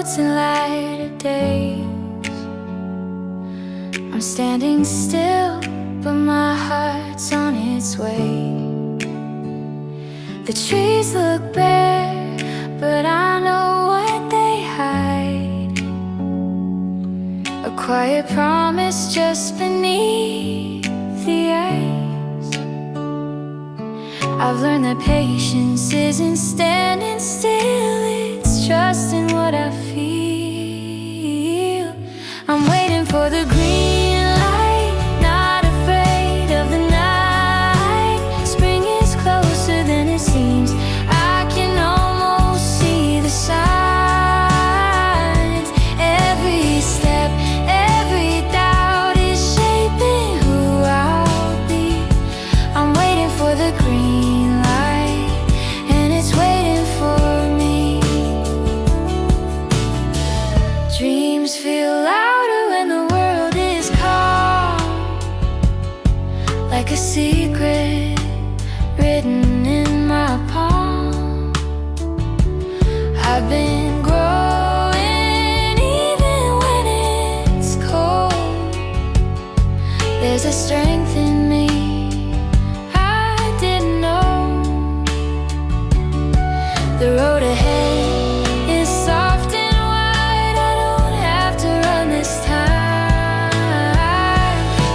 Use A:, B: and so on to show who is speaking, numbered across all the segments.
A: roads and lighter days. I'm standing still, but my heart's on its way. The trees look bare, but I know what they hide. A quiet promise just beneath the ice. I've learned that patience isn't standing still, it's trusting what I feel. I'm waiting for the green light, not afraid of the night. Spring is closer than it seems. I can almost see the signs. Every step, every doubt is shaping who I'll be. I'm waiting for the green light, and it's waiting for me. Dreams feel louder when the world is calm, like a secret written in my palm. I've been growing even when it's cold. There's a strength in me I didn't know. The road ahead is soft and wide. I don't have to run this time.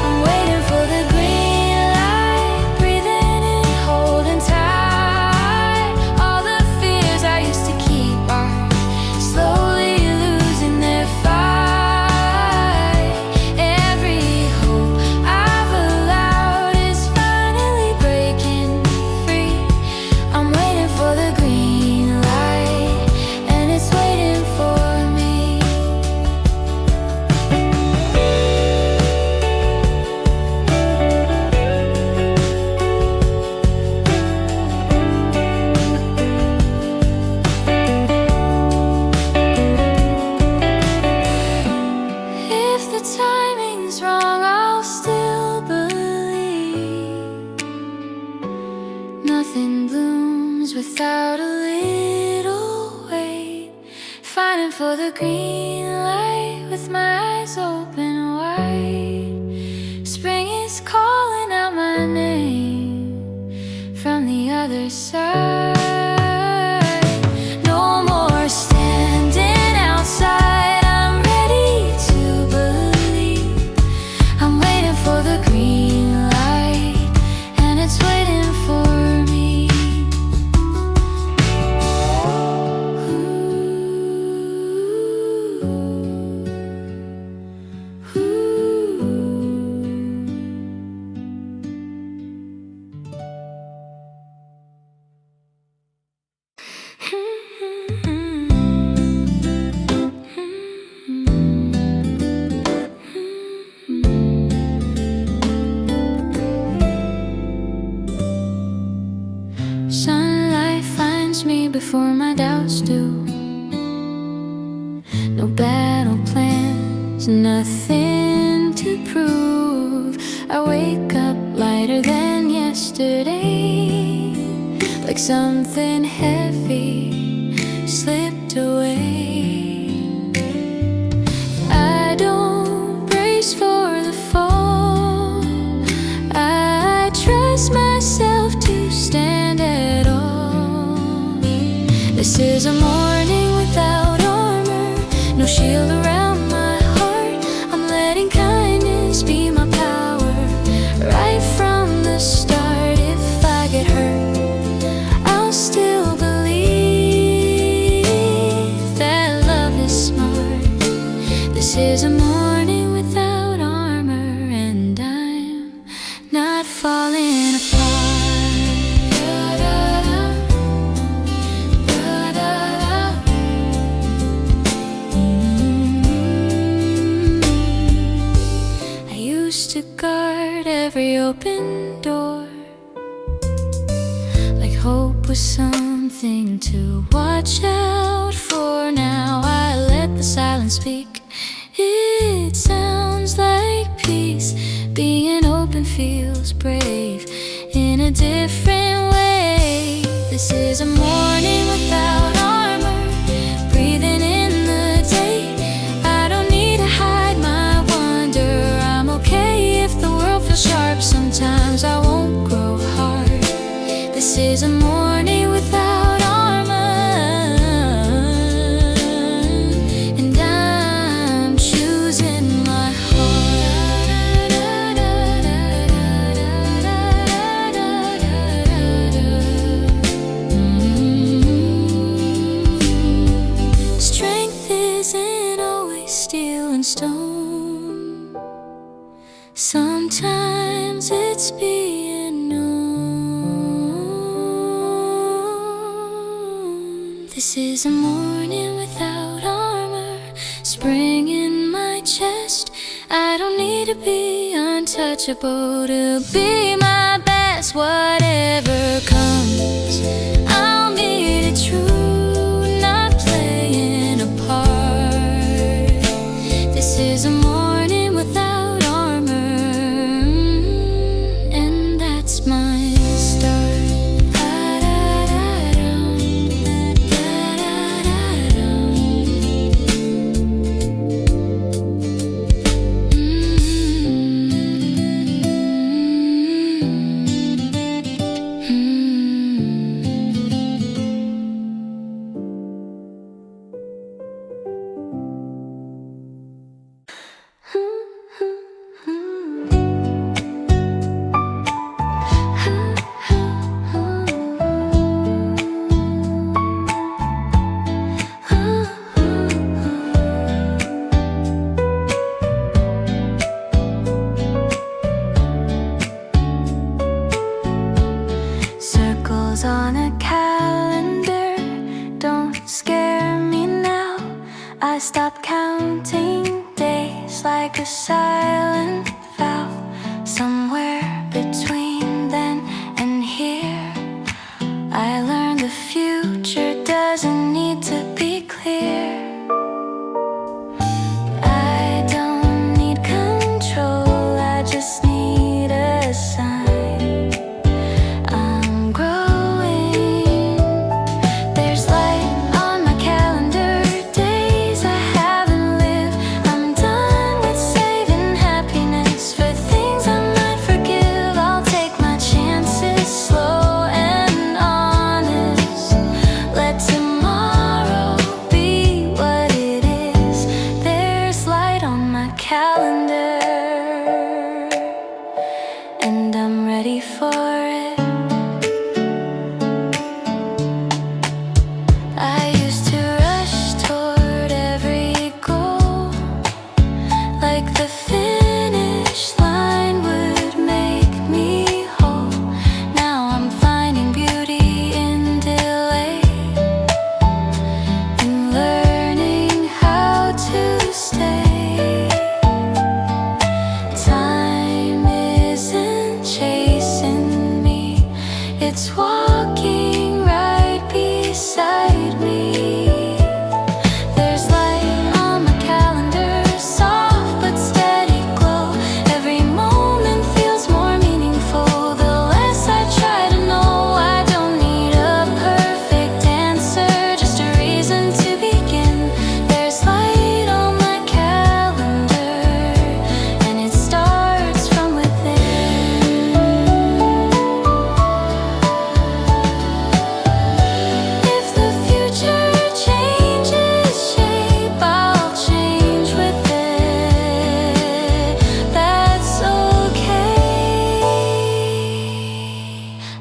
A: I'm waiting for the green light, breathing in, holding tight. All the fears I used to keep are slowly losing their fight. Every hope I've allowed is finally breaking free. I'm waiting for the green light, and it's waiting for me. If the timing's wrong, I'll still believe. Nothing blooms without a little wait. Fighting for the green light with my eyes open wide. Spring is calling out my name from the other side. No more standing outside, I'm ready to believe. I'm waiting for the green light, and it's waiting for me. Sunlight finds me before my doubts do. No battle plans, nothing to prove. I wake up lighter than yesterday, like something heavy slipped away. I don't brace for the fall, I trust myself to stand at all. This is a morning without armor, no shield around my heart. I'm letting kindness be my power right from the start. If I get hurt, I'll still believe that love is smart. This is a morning without armor, and I'm not falling apart. I used to guard every open door, like hope was something to watch out for. Now I let the silence speak. It sounds like peace. Being open feels brave in a different way. This is a morning without armor, breathing in the stone. Sometimes it's being known. This is a morning without armor, spring in my chest. I don't need to be untouchable to be my best. Whatever comes, I'll meet it true, not playing a part. This is a morning without armor, and that's my start. On a calendar, don't scare me now. I stopped counting days like a silent vow. Somewhere between then and here, I learned the future doesn't need to be clear. I don't need control, I just need a sign.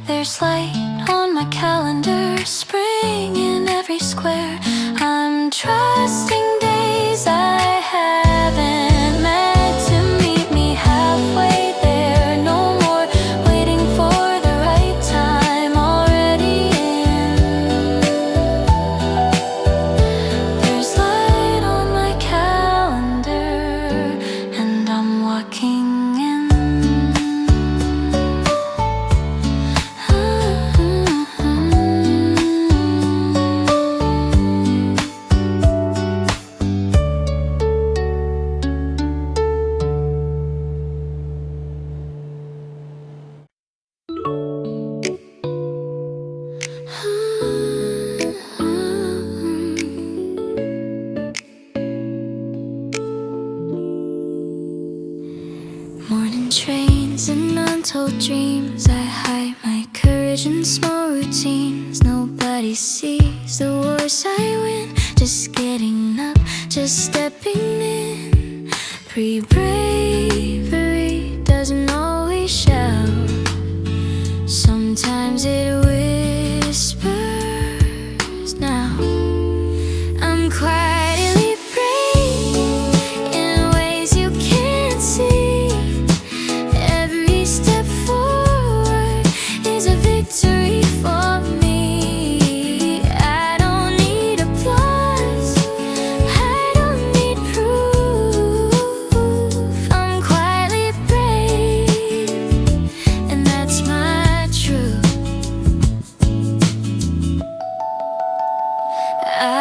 A: There's light on my calendar, spring in every square. I'm trusting days I haven't met to meet me halfway there. No more waiting for the right time, already in. There's light on my calendar, and I'm walking in. Morning trains and untold dreams, I hide my courage in small routines. Nobody sees the wars I win, just getting up, just stepping in. Pre-bravery doesn't always shout, sometimes it whispers. Now I'm quietly brave in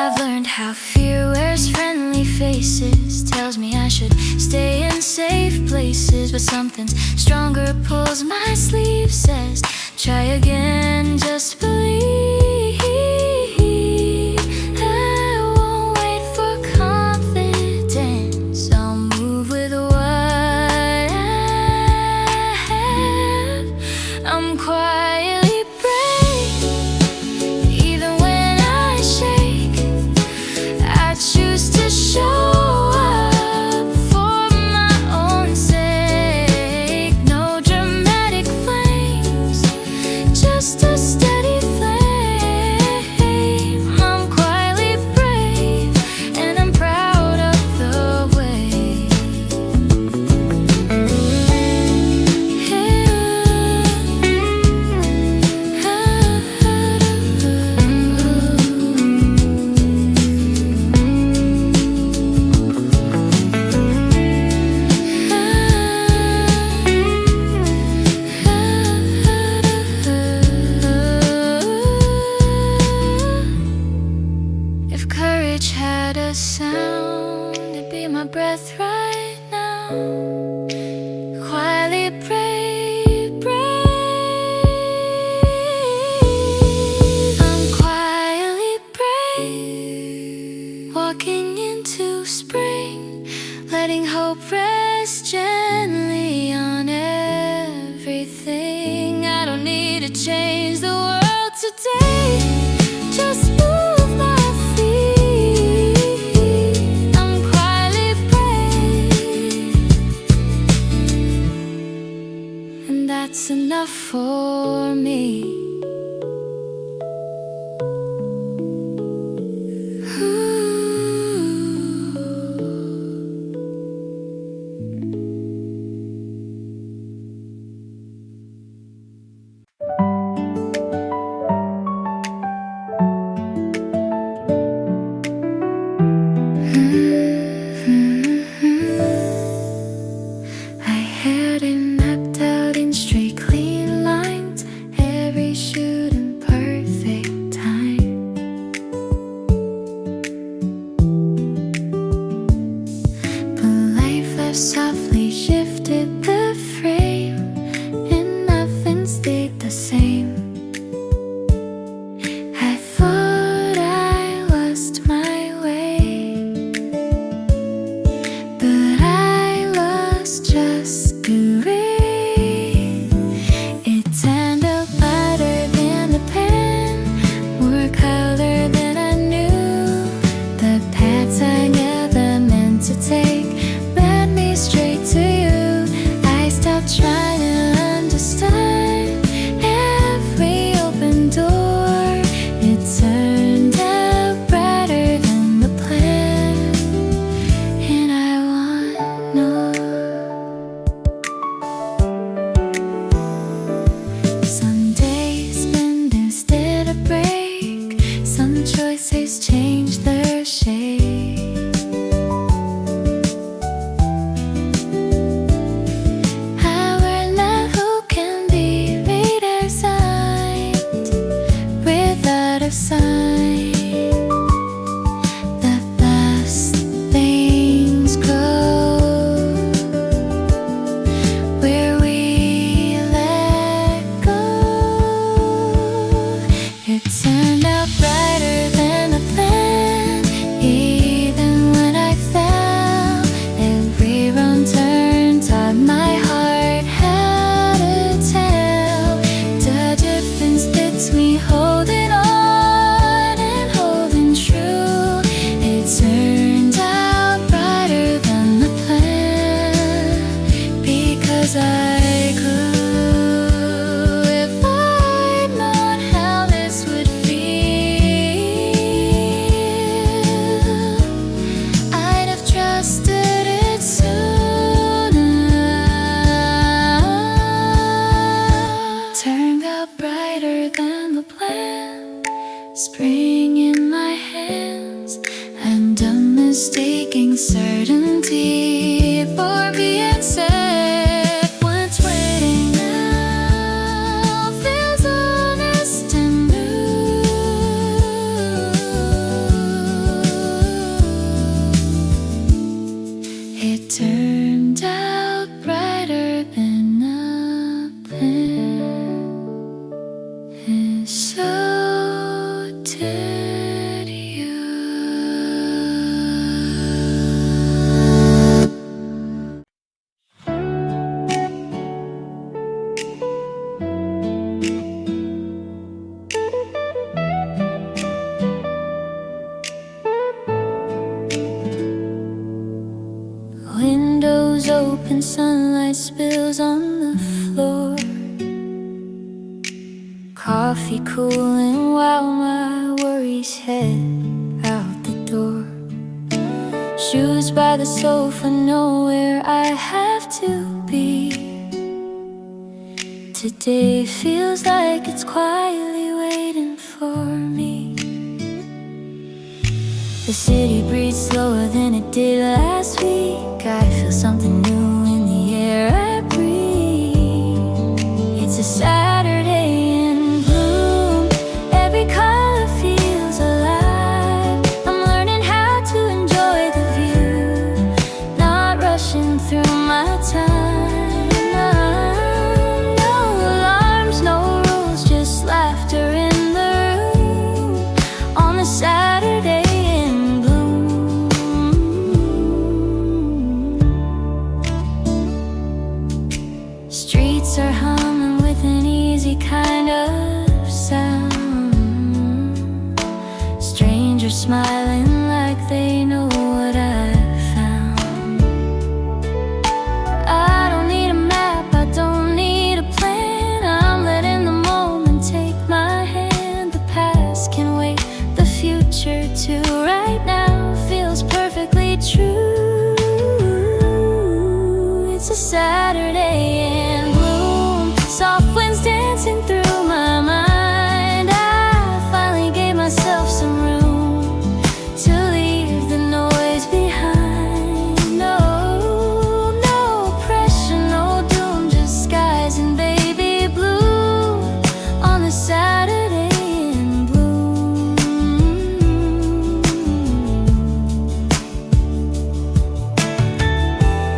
A: I've learned how fear wears friendly faces, tells me I should stay in safe places, but something stronger pulls my sleeve, says try again, just believe. I won't wait for confidence, I'll move with what I have. I'm quietly brave, even when I shake. I choose to show up for my own sake. No dramatic flames, just a steady flame. I'm quietly brave, and I'm proud of the way. If courage had a sound, it'd be my breath right now. Quietly brave, brave. I'm quietly brave, walking into spring, letting hope rest gently on everything. I don't need to change the world today, just move my feet. I'm quietly brave, and that's enough for me. I had it mapped out in straight clean lines, every shoot in perfect time. But life has softly shifted the frame, and nothing stayed the same. I thought I lost my way, but I lost just the rain. It turned out lighter than the pen, more color than I knew. The paths I never meant to take led me straight to you. I stopped trying to understand every open door. It turned out brighter than the plan, and I want more. Some days bend instead of break, some choices change their shape. I learned that who can be made resigned without a sign. The best things grow where we let go. It turned out brighter than the plan, even when I fell. Every wrong turn taught my heart how to tell the difference between holding on and holding true. It turned out brighter than the plan, because I grew. If I'd known how this would feel, I'd have trusted it sooner. Turned out brighter than the plan, spring in my hands, and unmistaking certainty for being said. What's waiting now feels honest and new. open, sunlight spills on the floor. Coffee cooling while my worries head out the door. Shoes by the sofa, know where I have to be. Today feels like it's quietly waiting for me. The city breathes slower than it did last week. I feel something new in the air I breathe. It's a Saturday in bloom. Every color feels alive. I'm learning how to enjoy the view, not rushing through my time. No alarms, no rules, just laughter in the room on the Saturday. Streets are humming with an easy kind of sound. Strangers smiling like they know what I've found. I don't need a map, I don't need a plan. I'm letting the moment take my hand. The past can wait, the future too. Right now feels perfectly true. It's a Saturday in bloom. Soft winds dancing through my mind. I finally gave myself some room to leave the noise behind. No pressure, no doom, just skies and baby blue on the Saturday in bloom.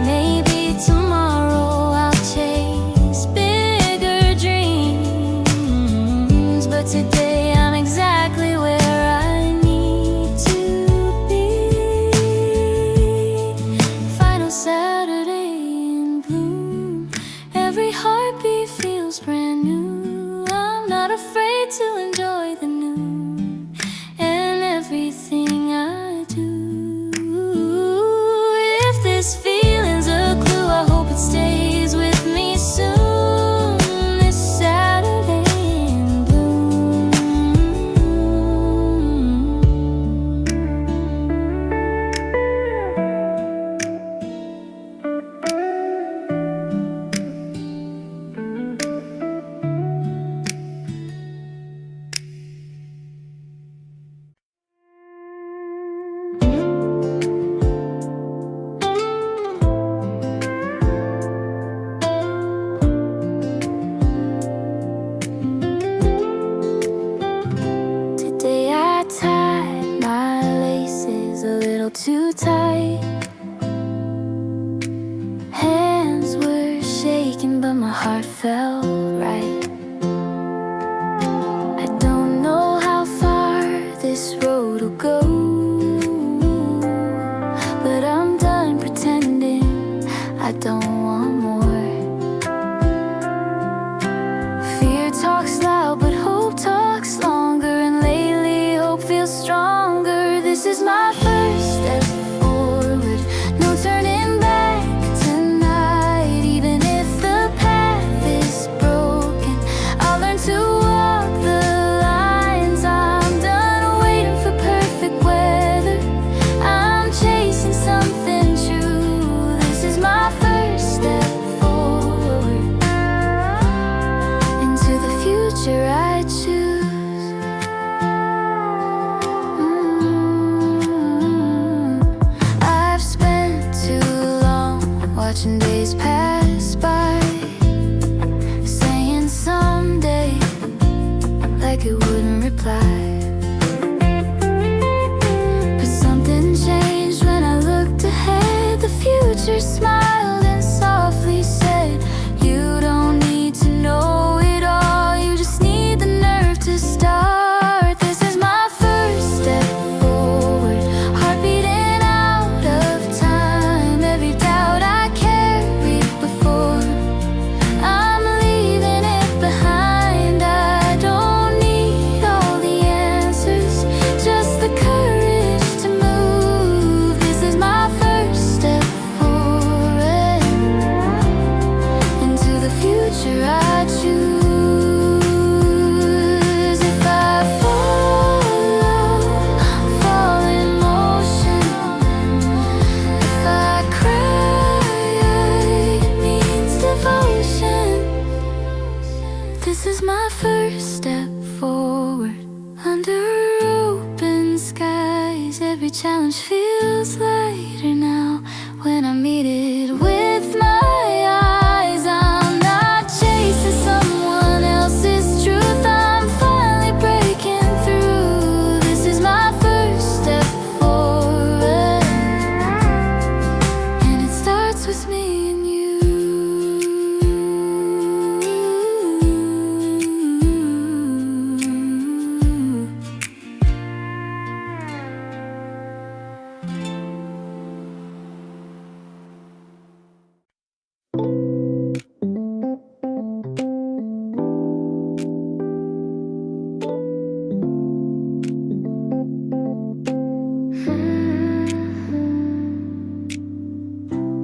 A: Maybe tomorrow I'll chase bigger dreams, but today I'm exactly where I need to be. Final Saturday in bloom. Every heartbeat feels brand new. I'm not afraid to enjoy the new and everything I do. If this feeling's a clue, I hope it stays with me soon. This Saturday in bloom. Today I tied my laces a little too tight. Hands were shaking, but my heart felt right. I don't know how far this road will go, but I'm done pretending I don't want more. Fear talks loud, but hope talks longer. And lately hope feels stronger. This is my first step forward, no turning back tonight. Even if the path is broken, I'll learn to walk the lines. I'm done waiting for perfect weather. I'm chasing something true. This is my first step forward into the future I choose. I've spent too long watching days pass by, saying someday like it wouldn't reply. But something changed when I looked ahead. The future smiled and softly said, you don't need to know it all, you just need the nerve to start. This is my first step forward, heart beating out of time. Every doubt I carried before, I'm leaving it behind. I don't need all the answers, just the courage to move. This is my first step forward. Every challenge feels lighter now when I meet it with my eyes. I'm not chasing someone else's truth. I'm finally breaking through. This is my first step forward, and it starts with me and you.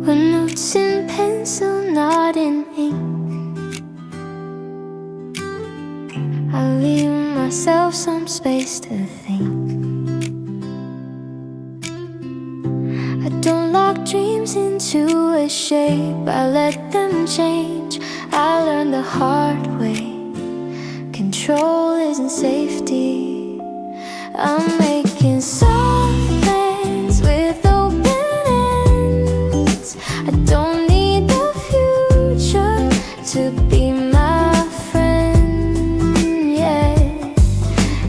A: When notes in pencil, not in ink, I leave myself some space to think. I don't lock dreams into a shape, I let them change. I learned the hard way, control isn't safety. I'm making soft plans with open ends. I don't need the future to be my friend, yeah.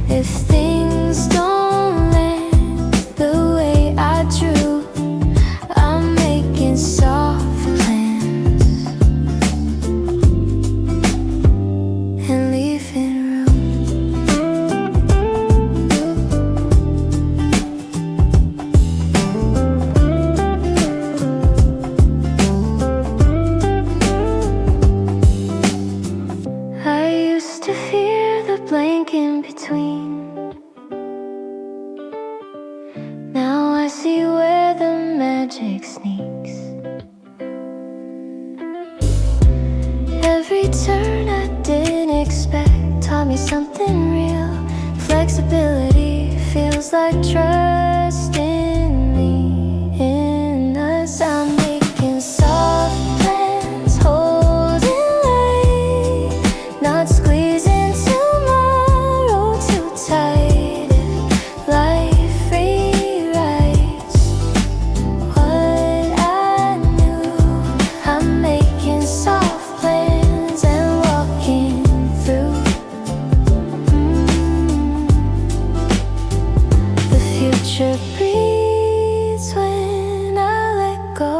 A: If things don't land the way I drew, I'm making soft plans and leaving room. I used to fear the blank in between. Now I see where the magic sneaks. Every turn I didn't expect taught me something real. Flexibility feels like trust in me. In us, I'm making soft plans, holding light, not squeezing tomorrow too tight. If life rewrites what I knew, I'm making soft plans and walking through. The future breathes when I let go.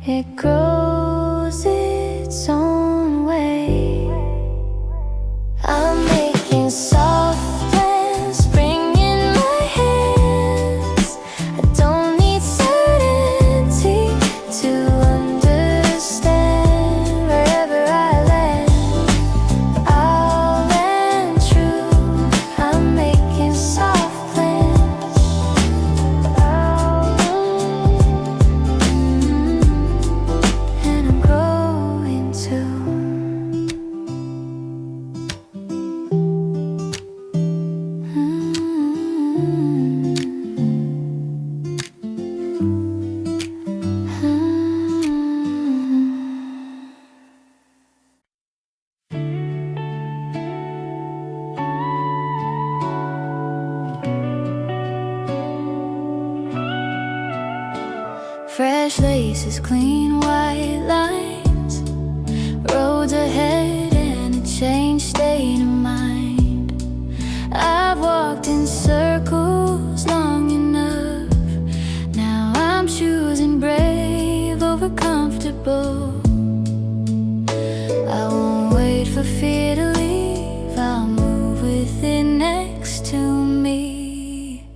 A: It grows its own way. I'm making soft plans, bringing my hands. I don't need certainty to understand. Wherever I land, I'll land true. I'm making soft plans. And I'm growing too. Fresh laces, clean white lines, roads ahead and a changed state of mind. I've walked in circles long enough. Now I'm choosing brave over comfortable. I won't wait for fear to leave. I'll move with it next to me.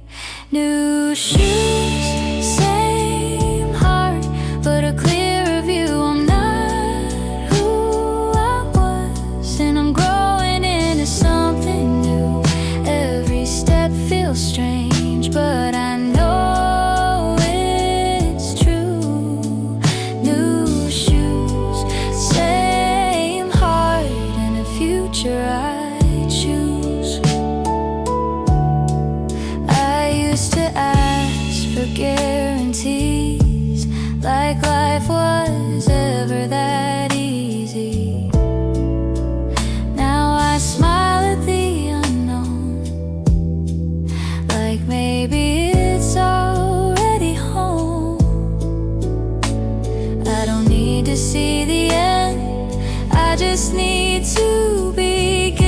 A: New shoes, same heart, but a clearer view. I'm not who I was, and I'm growing into something new. Every step feels strange, but I know it's true. New shoes, same heart, and a future I choose. I used to ask for guarantees, like. see the end. I just need to begin.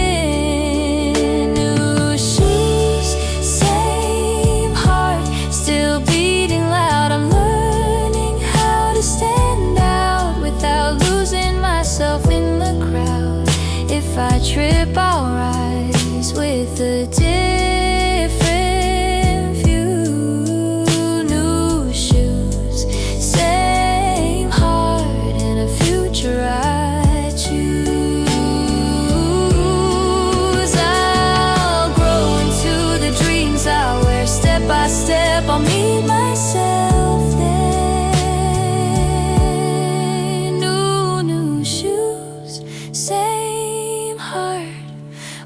A: New shoes, same heart, still beating loud. I'm learning how to stand out without losing myself in the crowd. If I trip, I'll rise with a different view. New shoes, same heart, and a future I choose. I'll grow into the dreams I wear. Step by step, I'll meet myself there. New shoes, same heart,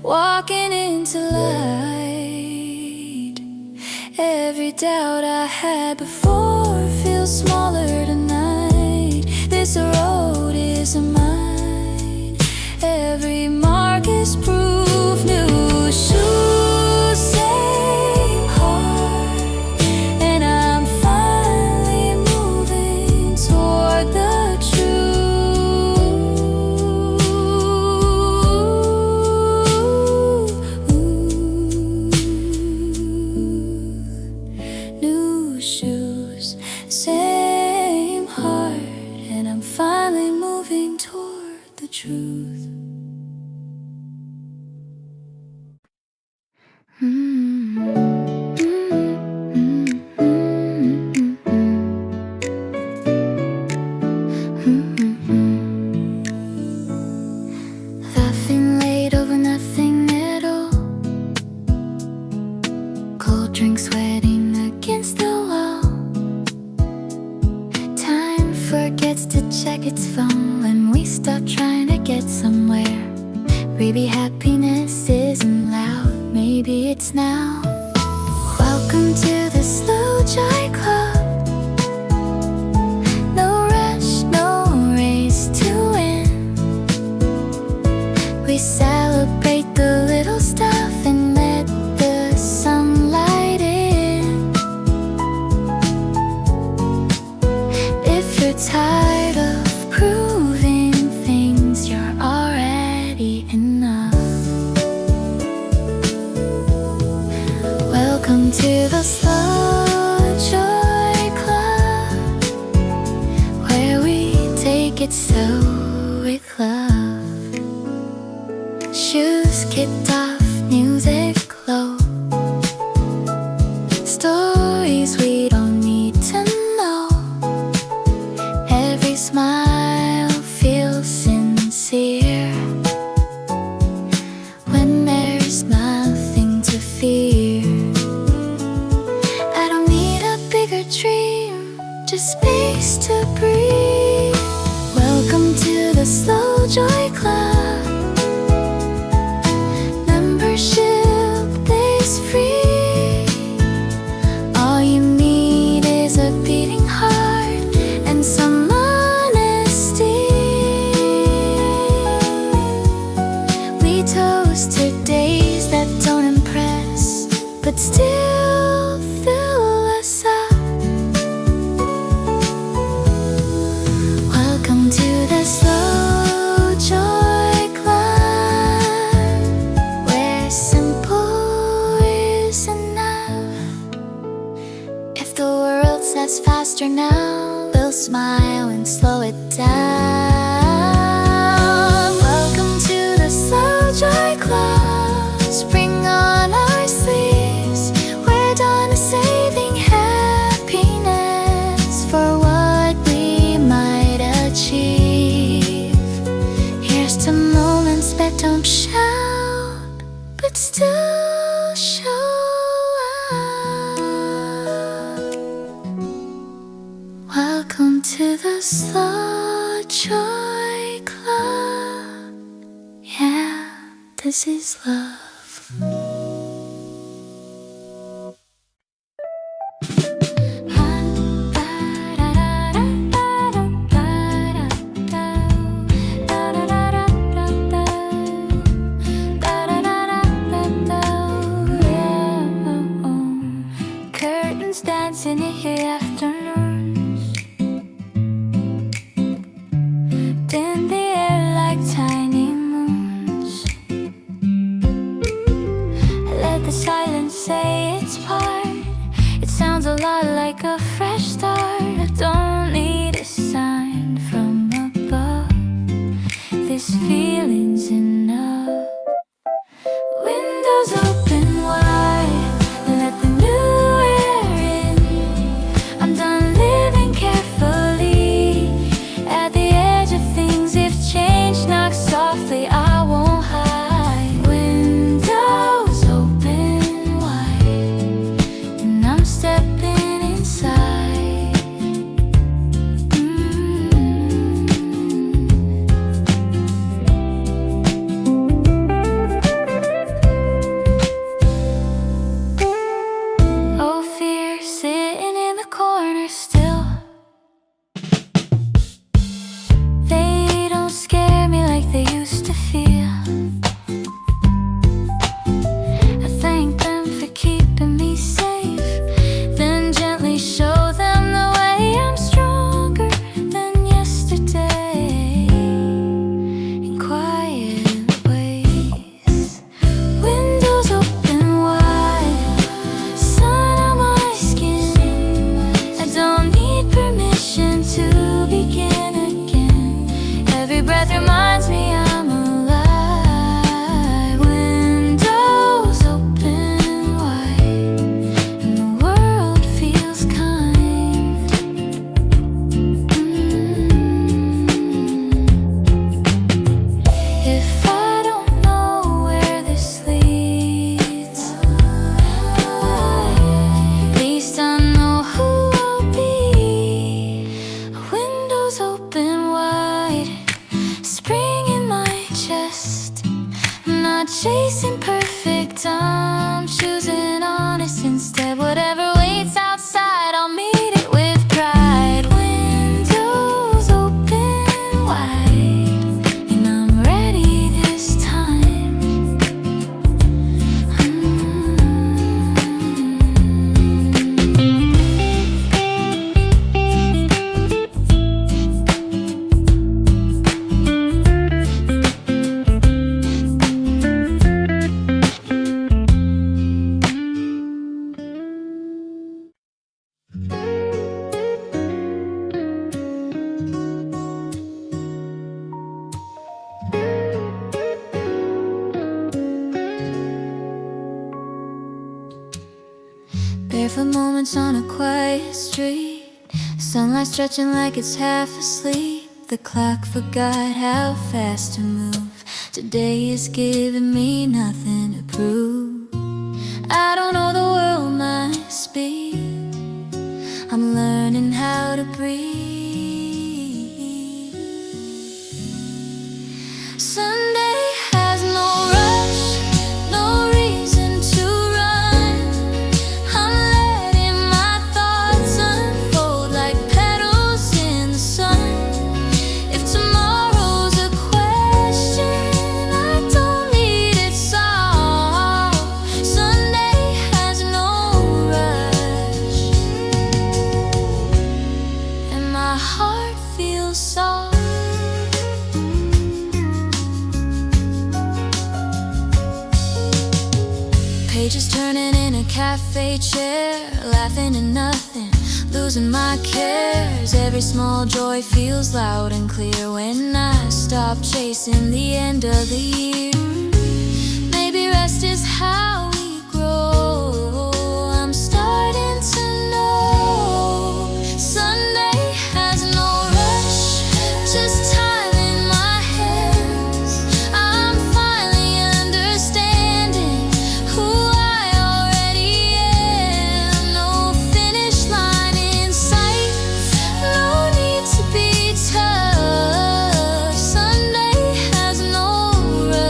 A: walking into light. Every doubt I had before feels smaller tonight. This road is mine. Every mark is proof. New shoes, same heart, and I'm finally moving toward the truth. New shoes, same heart, and I'm finally moving toward the truth. Laughing late over nothing at all. Cold drinks sweating against the wall. Time forgets to check its phone when we stop trying to get somewhere. Maybe happiness isn't loud, maybe it's now. Welcome to the slow joy club. No rush, no race to win. We celebrate the little stuff and let the sunlight in. If you're tired of proving things, you're already enough. Welcome to the Slow Joy Club, where we take it slow with love. Shoes kicked off, music glow. Stories we don't need to know. Every smile feels sincere when there's nothing to fear. I don't need a bigger dream, just space to breathe. Welcome to the Slow Joy Club. Membership is free. All you need is a beating heart and some honesty. We toast to days that don't impress, but still fill us up. Welcome to the Slow Joy Club, where simple is enough. If the world says faster now, we'll smile and slow it down. Welcome to the Slow Joy Club. Spring on our sleeves, we're done saving happiness for what we might achieve. Here's to moments that don't shout, but still show up. Welcome to the Slow Joy Club. Yeah, this is love. Curtains dancing in the afternoons. lot like a fresh start. I don't need a sign from above. This feeling's enough. Windows open wide, let the new air in. I'm done living carefully at the edge of things. If change knocks softly, I won't hide. Windows open wide, and I'm stepping inside. Oh, fear sitting in the corner still. They don't scare me like they used to feel. I thank them for keeping me safe, then gently show them the way. I'm stronger than yesterday in quiet ways. Windows open wide, sun on my skin. I don't need permission to begin again. Every breath reminds me I'm alive. Windows open wide, and the world feels kind. If I don't know where this leads, at least I know who I'll be. Windows open wide, spring in my chest. I'm not chasing perfect, I'm choosing honest instead. Whatever waits outside, I'll meet it with pride. Windows open wide, and I'm ready this time. Barefoot moments on a quiet street, sunlight stretching like it's half asleep. The clock forgot how fast to move. Today is giving me nothing to prove. I don't know the world my speed, I'm learning how to breathe. Sunday has no rush, no reason to run. I'm letting my thoughts unfold like petals in the sun. If tomorrow's a question, I don't need it solved. Sunday has no rush, and my heart feels soft. Pages turning in a cafe chair, laughing at nothing, losing my cares. Every small joy feels loud and clear when I stop chasing the end of the year. Maybe rest is how we grow. I'm starting to know Sunday has no rush, just time in my hands. I'm finally understanding who I already am. No finish line in sight, no need to be tough. Sunday has no rush.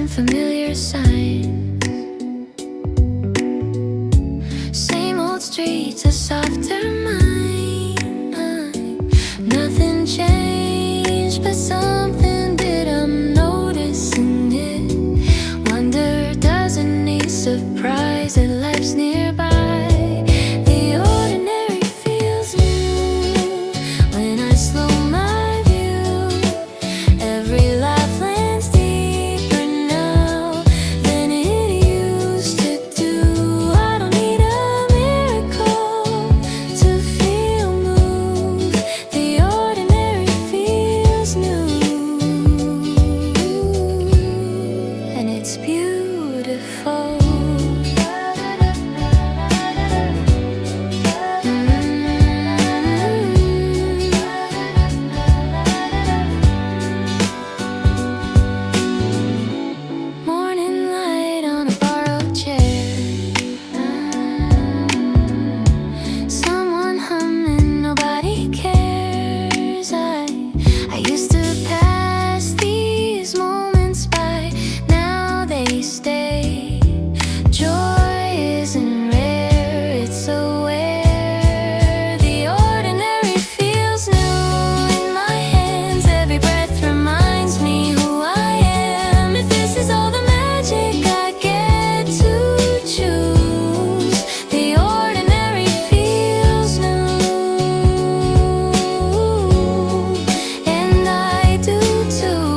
A: and familiar signs. Same old streets, a softer mind. Nothing changed, but something did. I'm noticing it. Wonder doesn't need surprise that life's nearby. The ordinary feels new when I slow my view. Every life lands deeper now than it used to do. I don't need a miracle to feel moved. The ordinary feels new, and it's beautiful. Morning light on a borrowed chair. Someone humming, nobody cares. I used to pass these moments by. Now they stay. Joy isn't rare, it's aware. The ordinary feels new in my hands. Every breath reminds me who I am. If this is all the magic I get to choose, the ordinary feels new, and I do too.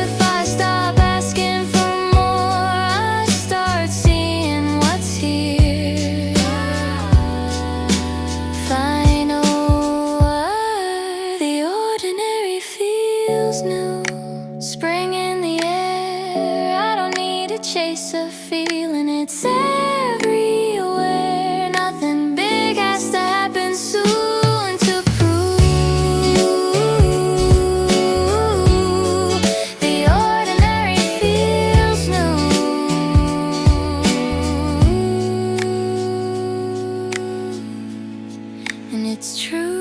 A: If I stop asking for more, I start seeing what's here. Final word, the ordinary feels new. Spring in the air, I don't need to chase a feeling, it's everywhere. Nothing big has to happen soon to prove the ordinary feels new, and it's true.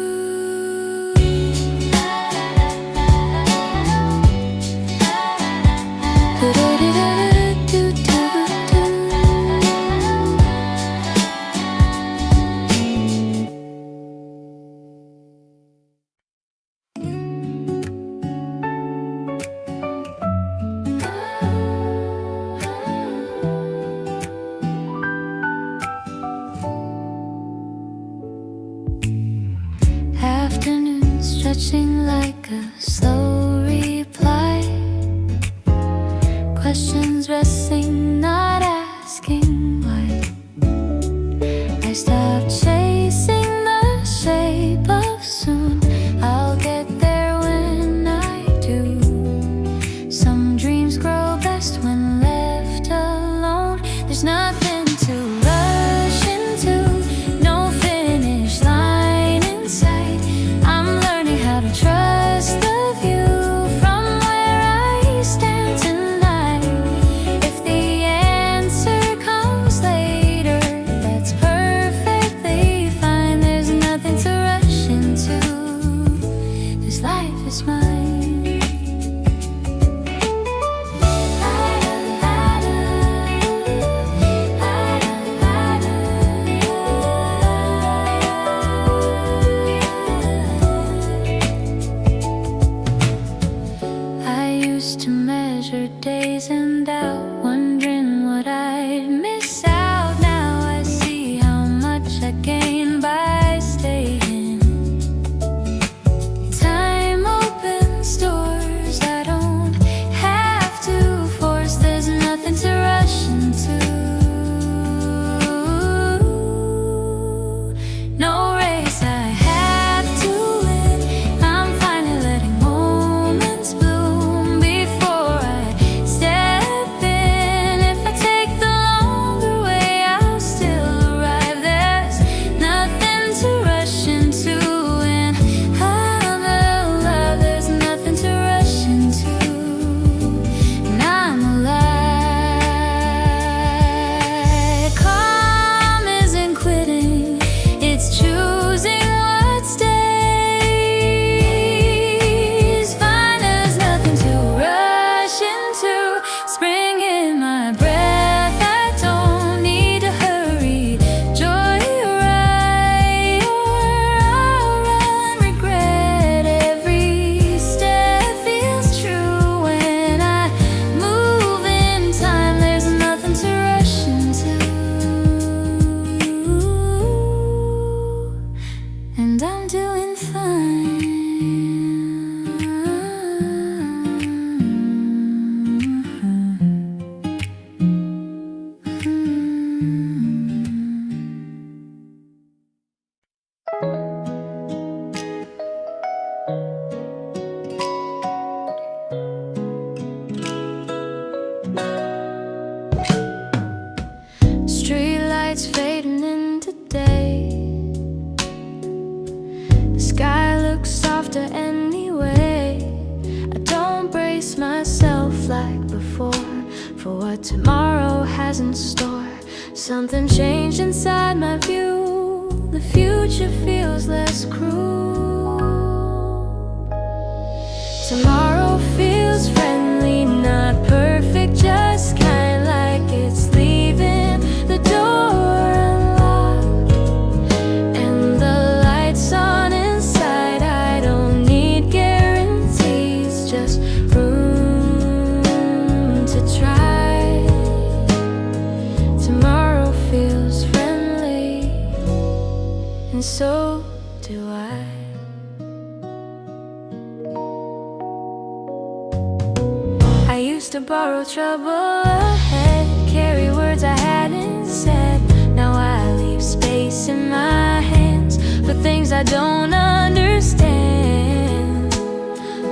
A: Afternoon stretching like a slow reply. Questions resting, not asking why. I stopped chasing the shape of soon. I'll get there when I do. Some dreams grow best when left alone. There's nothing to rush into, no finish line in sight. I'm learning how to trust the view from where I stand tonight. If the life like before, for what tomorrow has in store. Something changed inside my view. The future feels less cruel. Tomorrow feels friendly, not perfect, just kind, like it's leaving the door unlocked and the lights on inside. I don't need guarantees, just room to try. Tomorrow feels friendly, and so do I. I used to borrow trouble ahead, carry words I hadn't said. Now I leave space in my hands for things I don't understand.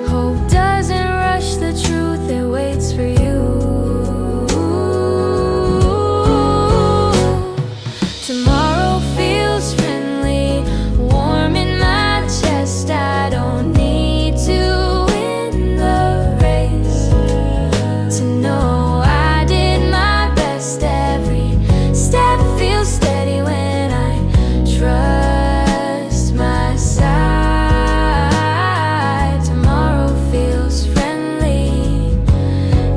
A: Hope doesn't rush the truth, it waits for you. Tomorrow feels friendly, warm in my chest. I don't need to win the race to know I did my best. Every step feels steady when I trust my side. Tomorrow feels friendly,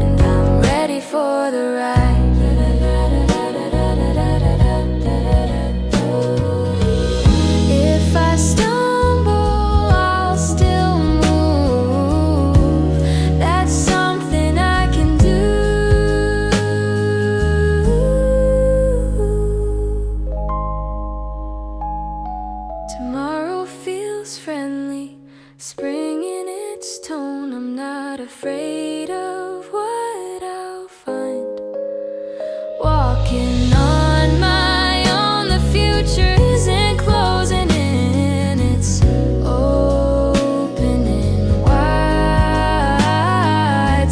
A: and I'm ready for the ride. If I stumble, I'll still move. That's something I can do. Tomorrow feels friendly, spring in its tone. I'm not afraid of what I'll find. Walking on my own, the future isn't closing in, it's opening wide.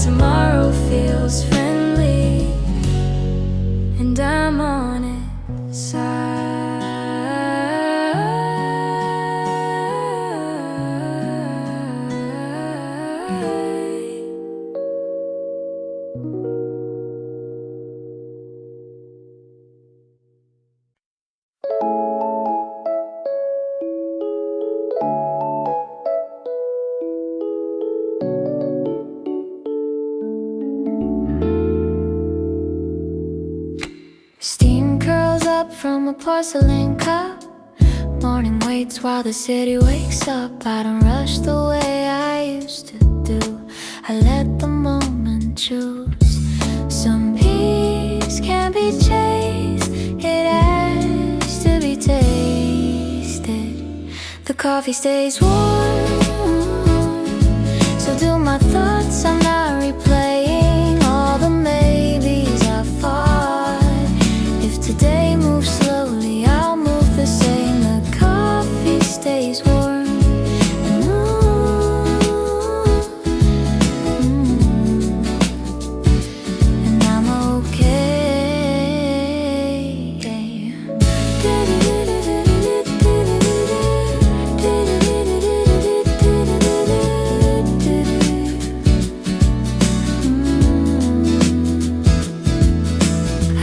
A: Tomorrow feels friendly, and I'm on its side. Steam curls up from a porcelain cup. Morning waits while the city wakes up. I don't rush the way I used to do. I let the moment choose. Some peace can't be chased, it has to be tasted. The coffee stays warm, so do my thoughts. I'm not replaying all the maybes I fought. If today moves slowly, I'll move the same. The coffee stays warm, and and I'm okay.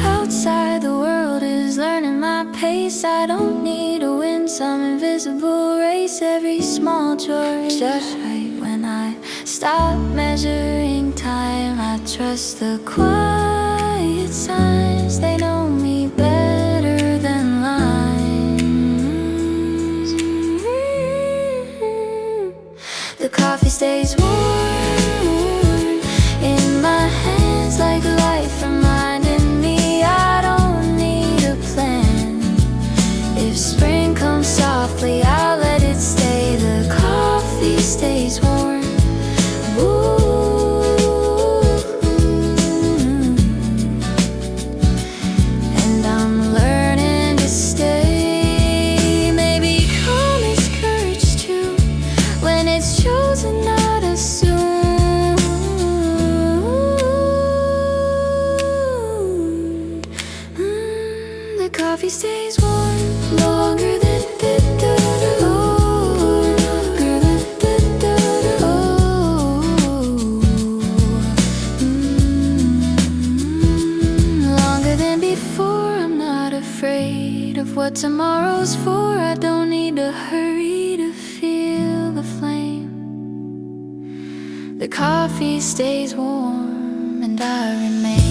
A: Outside, the world is learning my pace. I don't need to win some invisible race. Every small joy is just right when I stop measuring time. I trust the quiet signs, they know me better than lines. The coffee stays warm in my hands, like life reminding me I don't need a plan. If spring comes softly, I'll let it stay. The coffee stays warm. And I'm learning to stay. Maybe calm is courage too, when it's chosen, not assumed. tomorrow's for. I don't need to hurry to feel the flame. The coffee stays warm and I remain.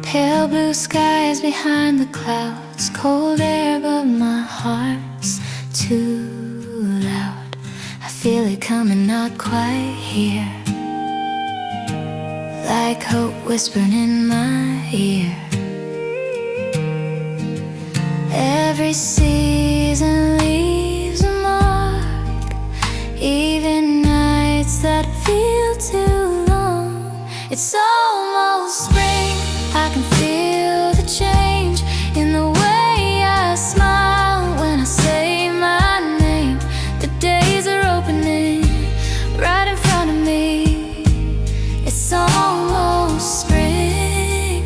A: Pale blue skies behind the clouds, cold air but my heart's too loud. I feel it coming, not quite here, like hope whispering in my ear. Every season leaves a mark, even nights that feel too long. It's almost spring. I can feel the change in the way I smile when I say my name. The days are opening right in front of me. It's almost spring,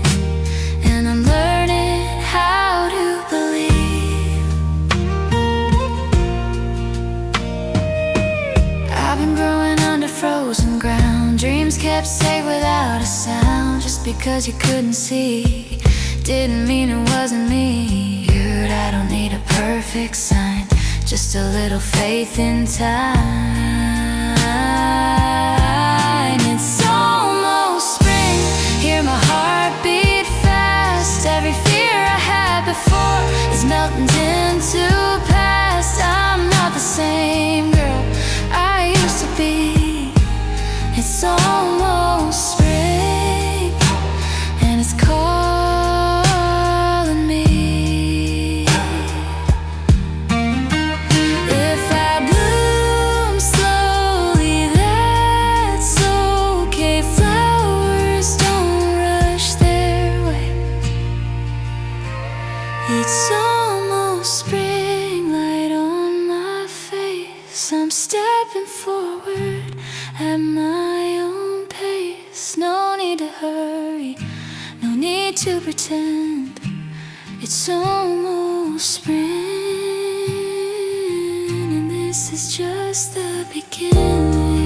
A: and I'm learning how to believe. I've been growing under frozen ground, dreams kept safe without a sound. Just because you couldn't see didn't mean it wasn't me. You're, I don't need a perfect sign, just a little faith in time. It's almost spring, hear my heart beat fast. Every fear I had before is melting into past. I'm not the same girl I used to be. It's almost spring, and it's calling me. If I bloom slowly, that's okay. Flowers don't rush their way. It's almost spring, light on my face. I'm stepping forward at my own pace. No need to hurry, no need to pretend. It's almost spring, and this is just the beginning.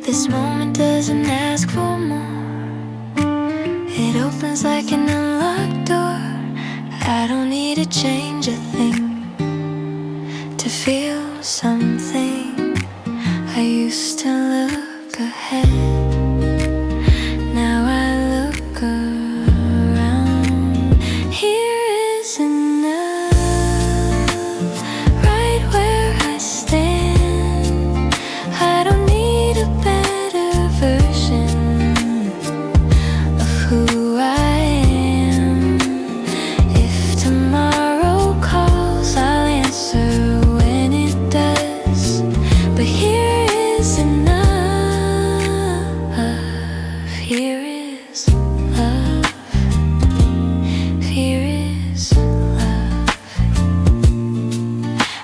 A: This moment doesn't ask for more. It opens like an unlocked door. I don't need to change a thing to feel something. I used to look ahead, now I look around. Here is enough, right where I stand. I don't need a better version of who I am. If tomorrow calls, I'll answer when it does. But here is enough. Here is love. Here is love.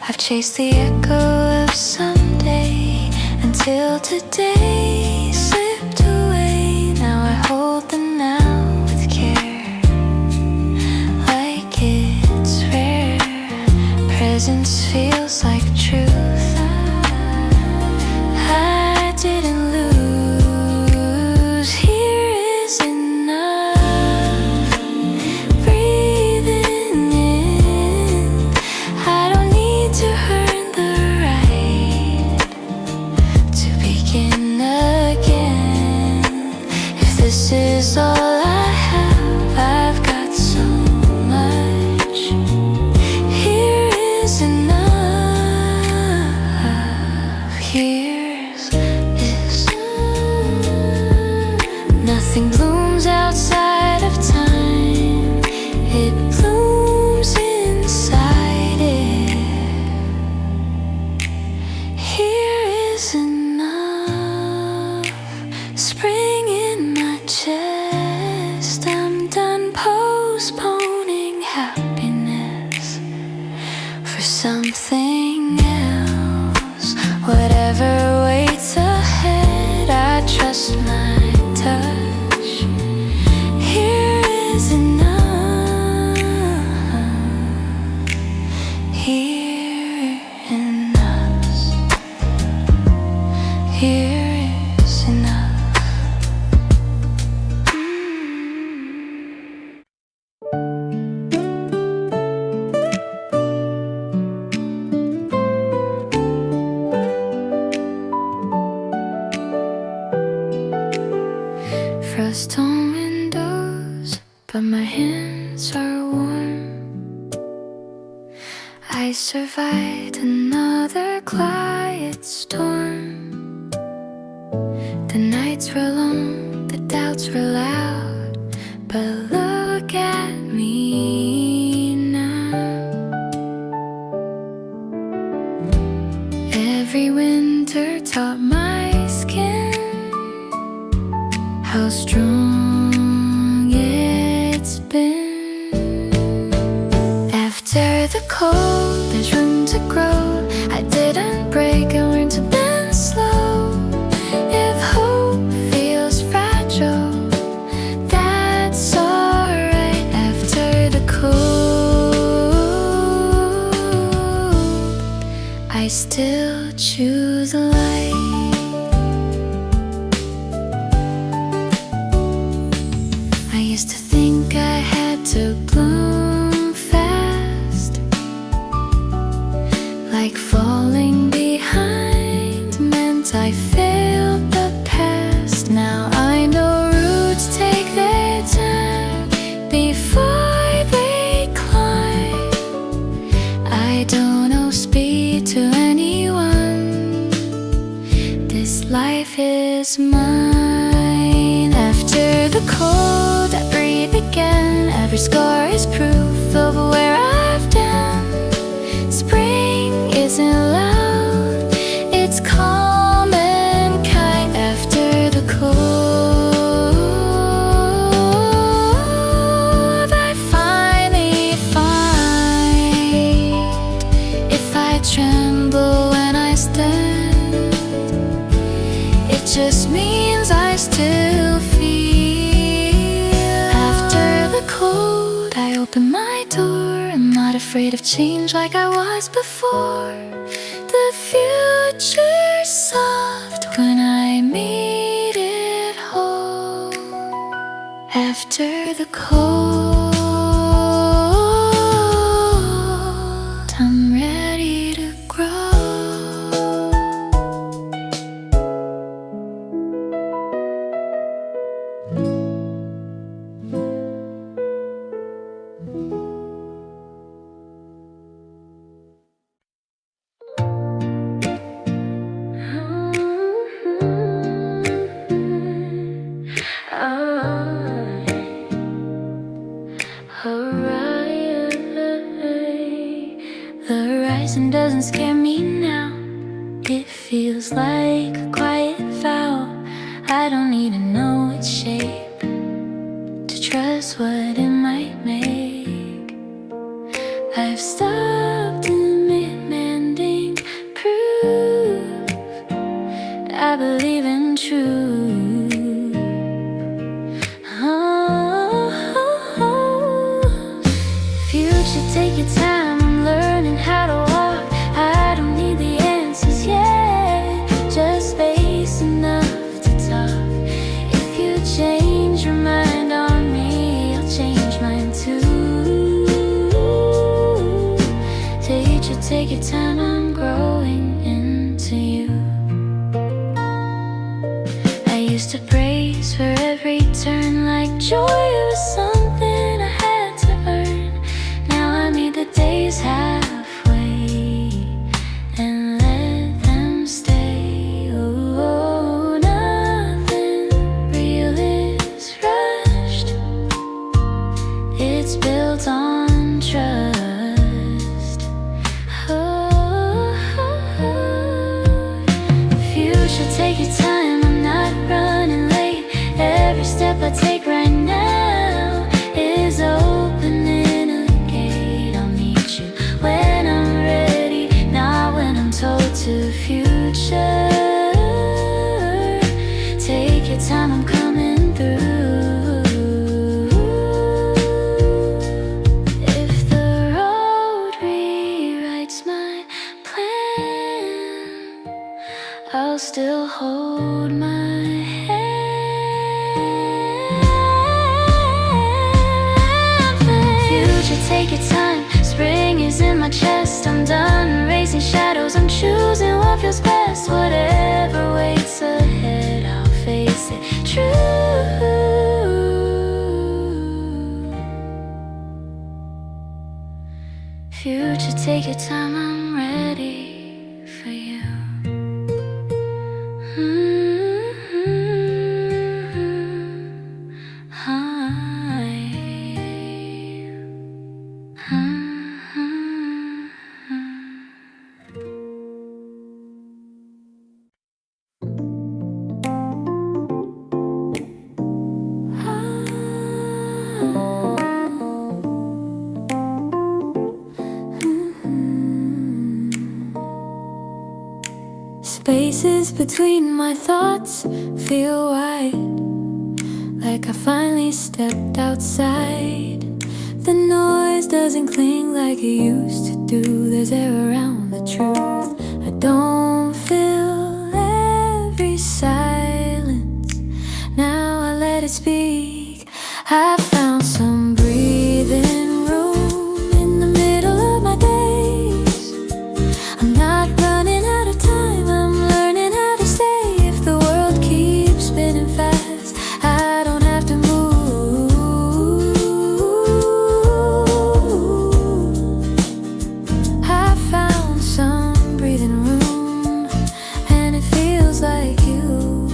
A: I've chased the echo of someday until today slipped away. Now I hold the now with care, like it's rare. Presence feels like truth. I didn't lose. Here is enough. Breathing in. I don't need to earn the right everything else. Whatever waits ahead, I trust my touch. Here is enough. Here in us. Here is enough. Frost on windows, but my hands are warm. I survived another quiet storm. The nights were long, the doubts were loud, but look at me now. Every winter taught my skin how strong it's been. After the cold, there's room to grow. I didn't break, I learned to bend slow. If hope feels fragile, that's alright. After the cold, I still choose light. I used to think I had to bloom fast, like falling behind meant I failed the past. Now I know roots take their time before they climb. I don't owe speed to anyone. This life is mine. After the cold, I breathe again. Every scar is proof of where I've been. Spring isn't loud, it's calm and kind. After the cold, I finally find if I tremble when I stand, it just means I still feel. After the cold, I open my door. I'm not afraid of change like I was before. The future's soft when I made it whole. After the cold, I'm ready to grow. The horizon doesn't scare me now. It feels like a quiet vow. I don't need to know its shape to trust what it might make. I've stopped demanding proof. I believe in truth. Future, take your time. I'm learning how to walk. I don't need the answers yet, just space enough to talk. If you change your mind on me, I'll change mine too. Teacher, take your time. I'm growing into you. I used to brace for every turn like joy was something I had to earn. Now I meet the days halfway and let them stay. Oh, nothing real is rushed. It's built on trust. Future, take your time. I'm not running late. Every step I take right now is opening a gate. I'll meet you when I'm ready take your time. Spring is in my chest. I'm done racing shadows. I'm choosing what feels best. Whatever waits ahead, I'll face it true. Future, take your time, I'm ready for you. Spaces between my thoughts feel wide, like I finally stepped outside. The noise doesn't cling like it used to do. There's air around the truth. I don't feel every silence. Now I let it speak. I found some breathing room in the middle of my days. I'm not running out of time. I'm learning how to stay. If the world keeps spinning fast, I don't have to move. I found some breathing room, and it feels like you.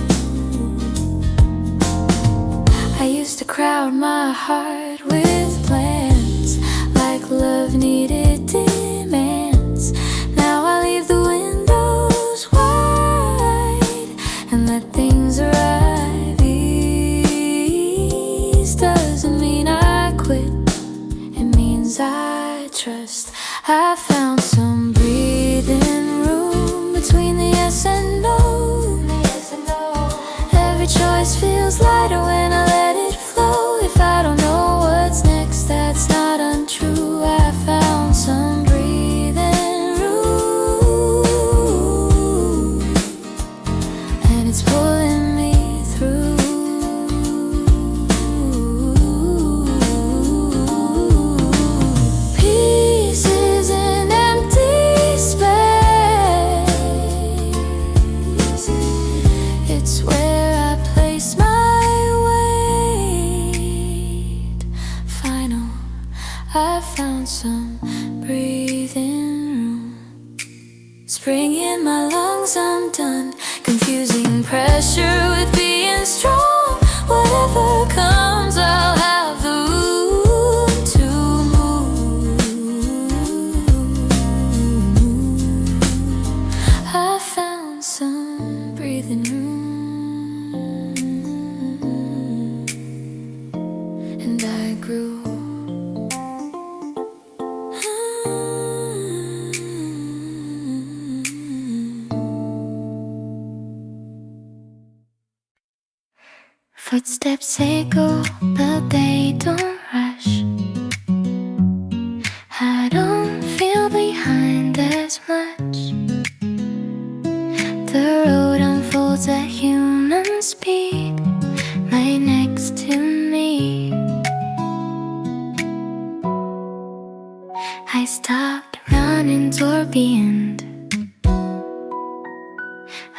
A: I used to crowd my heart with plans, like love needed demands. Now I leave the windows wide and let things arrive. Ease doesn't mean I quit, it means I trust. I found some breathing room between the yes and no. Every choice feels lighter when I let it flow. If I don't know what's next, that's not untrue. I found some breathing room, and it's pulling me through. Peace is an empty space. It's where I place my weight. Final, I found some breathing room. Spring in my lungs, I'm done confusing pressure with being strong. Whatever comes, I'll have the room to move. I found some breathing room, and I grew. Footsteps echo, but they don't rush. I don't feel behind as much. The road unfolds at human speed, right next to me. I stopped running toward the end.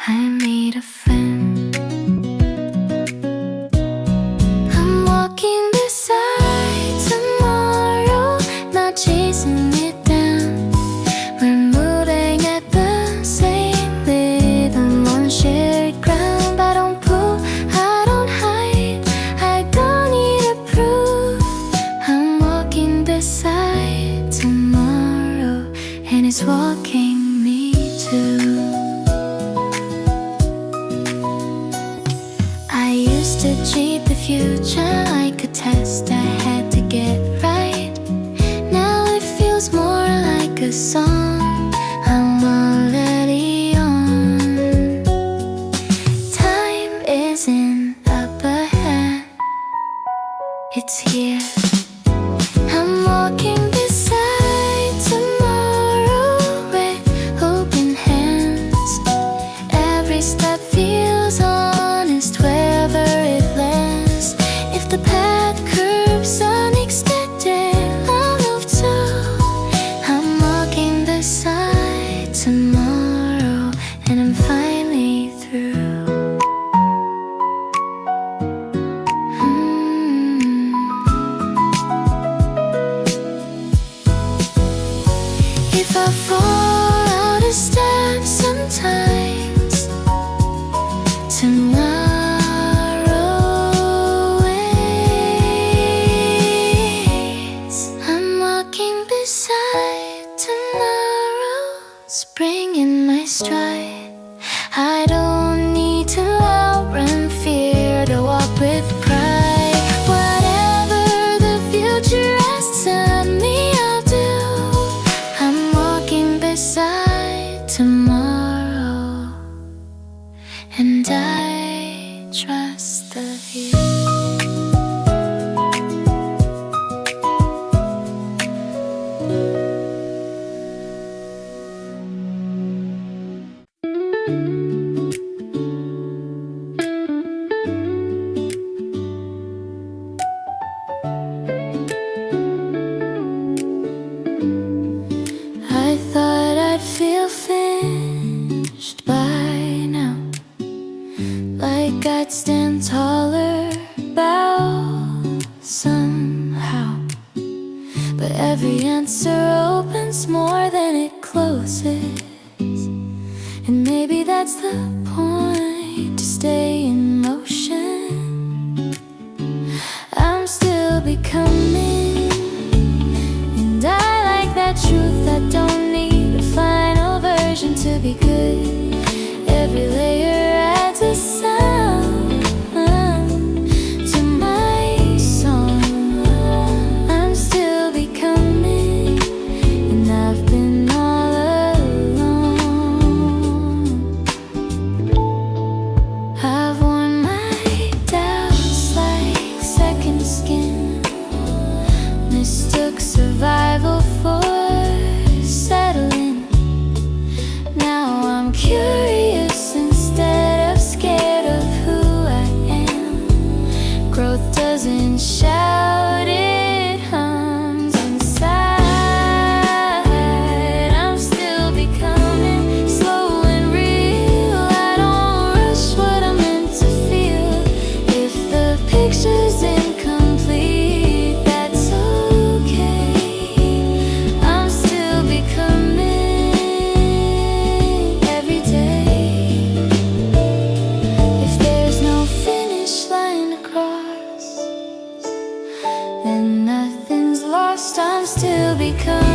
A: I made a friend. I'm walking beside tomorrow, not chasing it down. We're moving at the same rhythm on shared ground. I don't pull, I don't hide, I don't need to prove. I'm walking beside tomorrow, and it's walking me too. I used to cheat the future like a test I had to get right. Now it feels more like a song I'm already on. Time isn't up ahead, it's here. I'm walking beside tomorrow with open hands. Every step feels honest wherever it lands. If the path curves unexpected, I'll move to but every answer opens more than it closes. And maybe that's the point, to stay in motion. I'm still becoming, and I like that truth. I don't need a final version to be good. Every layer adds a sound to my song. I'm still becoming, and I've been all alone. I've worn my doubts like second skin, mistook survival for settling. Now I'm curious instead of scared of who I am. Growth doesn't shout, it hums inside. I'm still becoming, slow and real. I don't rush what I'm meant to feel. If the picture's incomplete, that's okay. I'm still becoming every day. If there's no finish line to cross, then nothing's lost. I'm still becoming.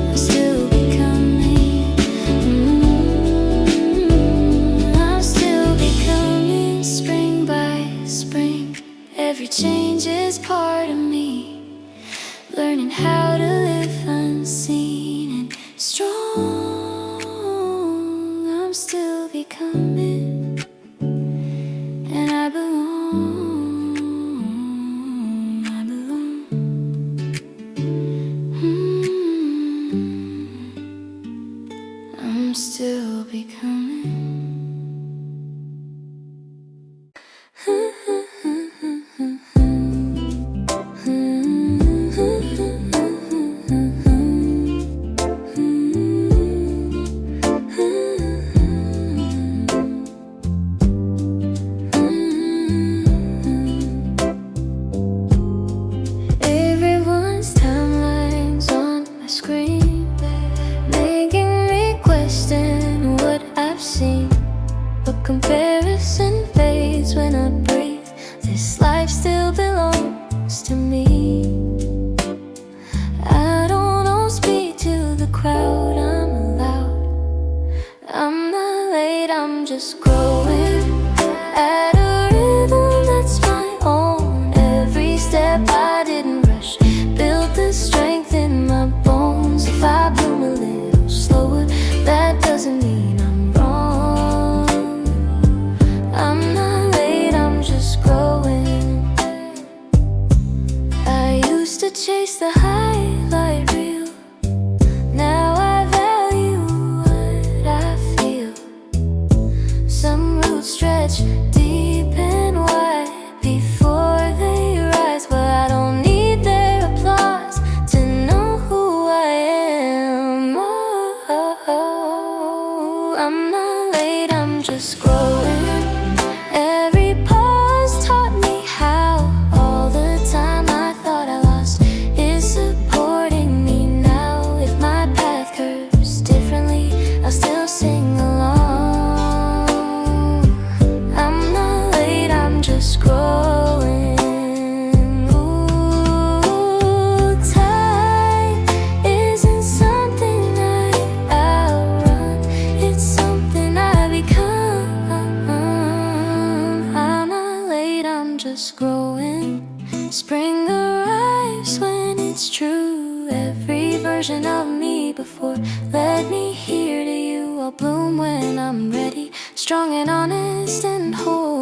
A: I'm still becoming. I'm still becoming, spring by spring. Every change is part of me, learning how to live unseen and strong. I'm still becoming, and I belong. I belong. I'm still becoming. Everyone's timeline's on my screen, making me question what I've seen. But comparison fades when I breathe. This life still belongs to me. I don't owe speed to the crowd, I'm allowed. I'm not late, I'm just growing at a rhythm that's my own. Every step I didn't rush, built the strength in my bones. If I bloom a little slower, that doesn't mean I'm wrong. I'm not late, I'm just growing. I used to chase the highlight reel, now I value what I feel. Some roots stretch deep and wide before they rise, but I don't need their applause to know who I am. Oh, I'm not late, I'm just growing. Every pause taught me how. All the time I thought I lost is supporting me now. If my path curves differently, I'll still sing along. I'm not late, I'm just growing. Ooh, time isn't something I outrun, it's something I become. I'm not late, I'm just growing. Spring arrives when it's true. Every version of me before, let me hear to you. I'll bloom when I'm ready, strong and honest and whole.